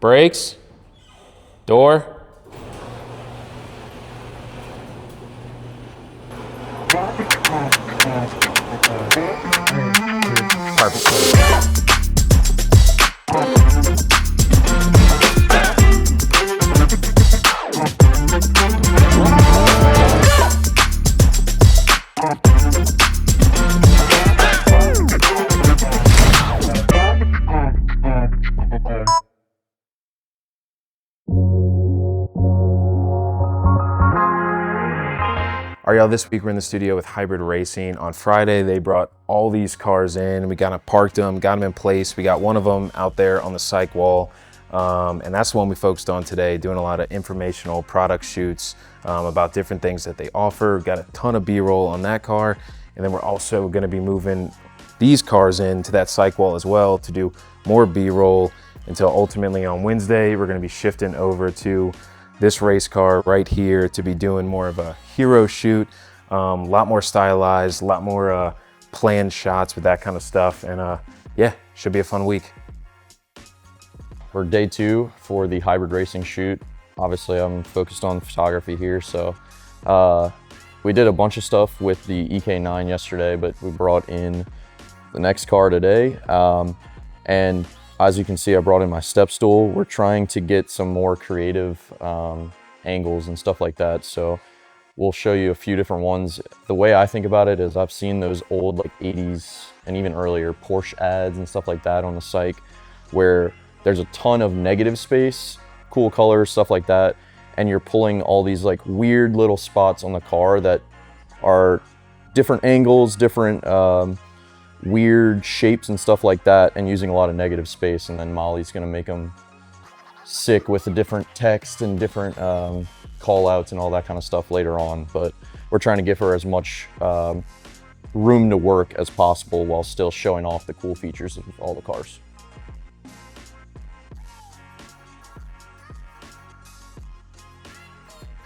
Brakes. Door. Perfect. All right, y'all, this week we're in the studio with Hybrid Racing. On Friday, they brought all these cars in. We kind of parked them, got them in place. We got one of them out there on the cyc wall, and that's the one we focused on today, doing a lot of informational product shoots about different things that they offer. Got a ton of B-roll on that car, and then we're also gonna be moving these cars into that cyc wall as well to do more B-roll until ultimately on Wednesday, we're gonna be shifting over to this race car right here to be doing more of a hero shoot, a lot more stylized, a lot more planned shots with that kind of stuff. And yeah, should be a fun week. For day 2 for the hybrid racing shoot, obviously I'm focused on photography here. So we did a bunch of stuff with the EK9 yesterday, but we brought in the next car today. And as you can see, I brought in my step stool. We're trying to get some more creative angles and stuff like that. So we'll show you a few different ones. The way I think about it is I've seen those old like 80s and even earlier Porsche ads and stuff like that on the cyc where there's a ton of negative space, cool colors, stuff like that. And you're pulling all these like weird little spots on the car that are different angles, different weird shapes and stuff like that, and using a lot of negative space. And then Molly's gonna make them sick with the different text and different call outs and all that kind of stuff later on. But we're trying to give her as much room to work as possible while still showing off the cool features of all the cars.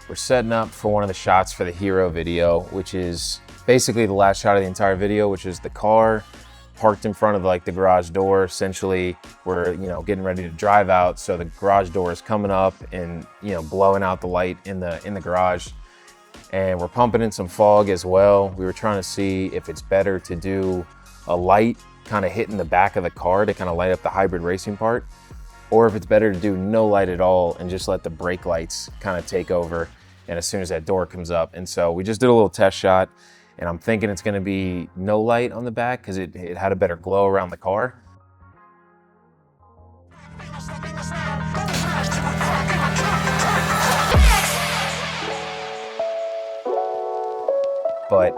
We're setting up for one of the shots for the hero video, which is basically the last shot of the entire video, which is the car parked in front of like the garage door. Essentially, we're getting ready to drive out, so the garage door is coming up and blowing out the light in the garage, and we're pumping in some fog as well. We were trying to see if it's better to do a light kind of hitting the back of the car to kind of light up the hybrid racing part, or if it's better to do no light at all and just let the brake lights kind of take over. And as soon as that door comes up, and so we just did a little test shot. And I'm thinking it's gonna be no light on the back because it had a better glow around the car. But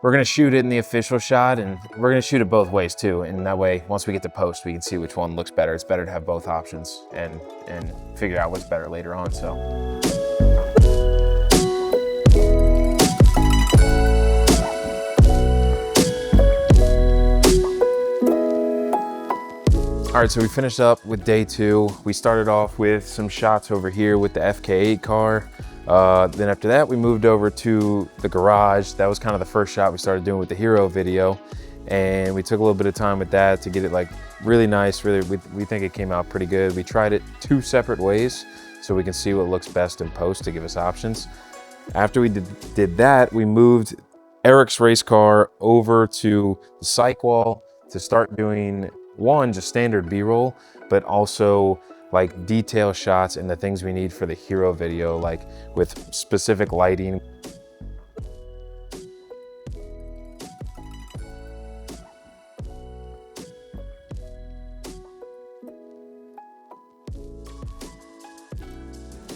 we're gonna shoot it in the official shot, and we're gonna shoot it both ways too. And that way, once we get to post, we can see which one looks better. It's better to have both options and figure out what's better later on, so. All right, so we finished up with day 2. We started off with some shots over here with the FK8 car. Then after that, we moved over to the garage. That was kind of the first shot we started doing with the hero video. And we took a little bit of time with that to get it like really nice. Really, we think it came out pretty good. We tried it 2 separate ways so we can see what looks best in post to give us options. After we did that, we moved Eric's race car over to the cyc wall to start doing just standard B-roll, but also like detail shots and the things we need for the hero video, like with specific lighting.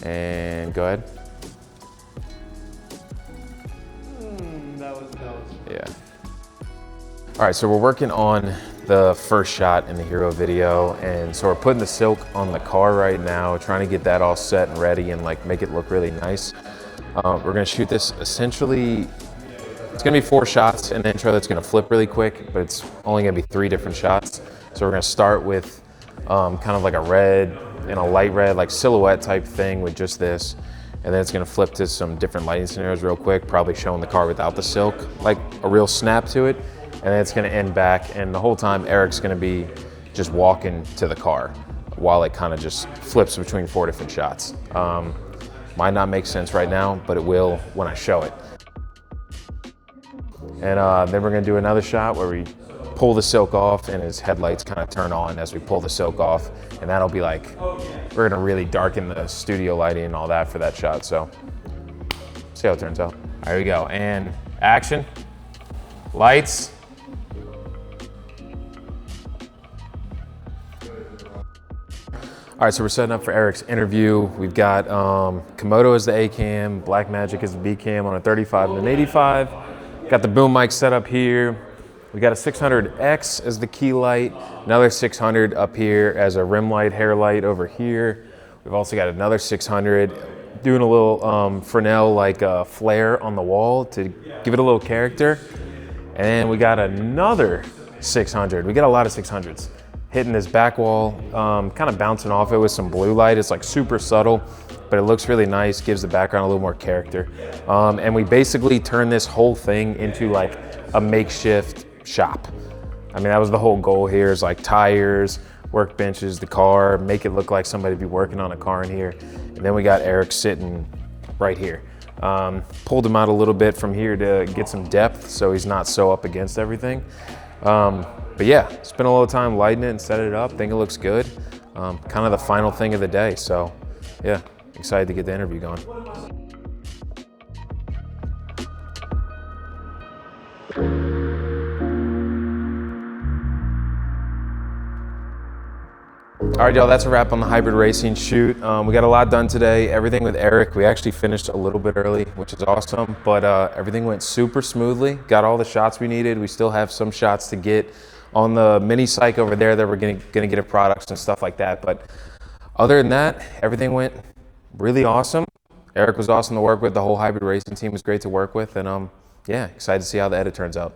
And go ahead. That was. Yeah. All right, so we're working on the first shot in the hero video, and so we're putting the silk on the car right now, trying to get that all set and ready and like make it look really nice. We're gonna shoot this essentially, it's gonna be 4 shots in the intro that's gonna flip really quick, but it's only gonna be 3 different shots. So we're gonna start with kind of like a red and a light red, like silhouette type thing with just this. And then it's gonna flip to some different lighting scenarios real quick, probably showing the car without the silk, like a real snap to it. And then it's gonna end back, and the whole time Eric's gonna be just walking to the car while it kind of just flips between 4 different shots. Might not make sense right now, but it will when I show it. And then we're gonna do another shot where we pull the silk off and his headlights kind of turn on as we pull the silk off. And that'll be like, we're gonna really darken the studio lighting and all that for that shot. So see how it turns out. There we go, and action, lights. All right, so we're setting up for Eric's interview. We've got Komodo as the A cam, Blackmagic as the B cam on a 35 and an 85. Got the boom mic set up here. We got a 600X as the key light, another 600 up here as a rim light, hair light over here. We've also got another 600 doing a little Fresnel like flare on the wall to give it a little character. And then we got another 600. We got a lot of 600s. Hitting this back wall, kind of bouncing off it with some blue light. It's like super subtle, but it looks really nice, gives the background a little more character. And we basically turn this whole thing into like a makeshift shop. I mean, that was the whole goal here, is like tires, workbenches, the car, make it look like somebody be working on a car in here. And then we got Eric sitting right here. Pulled him out a little bit from here to get some depth so he's not so up against everything. But yeah, spent a little time lighting it and set it up. Think it looks good. Kind of the final thing of the day. So yeah, excited to get the interview going. All right, y'all, that's a wrap on the hybrid racing shoot. We got a lot done today. Everything with Eric, we actually finished a little bit early, which is awesome, but everything went super smoothly. Got all the shots we needed. We still have some shots to get on the mini psych over there that we're gonna get in products and stuff like that. But other than that, everything went really awesome. Eric was awesome to work with. The whole hybrid racing team was great to work with. And yeah, excited to see how the edit turns out.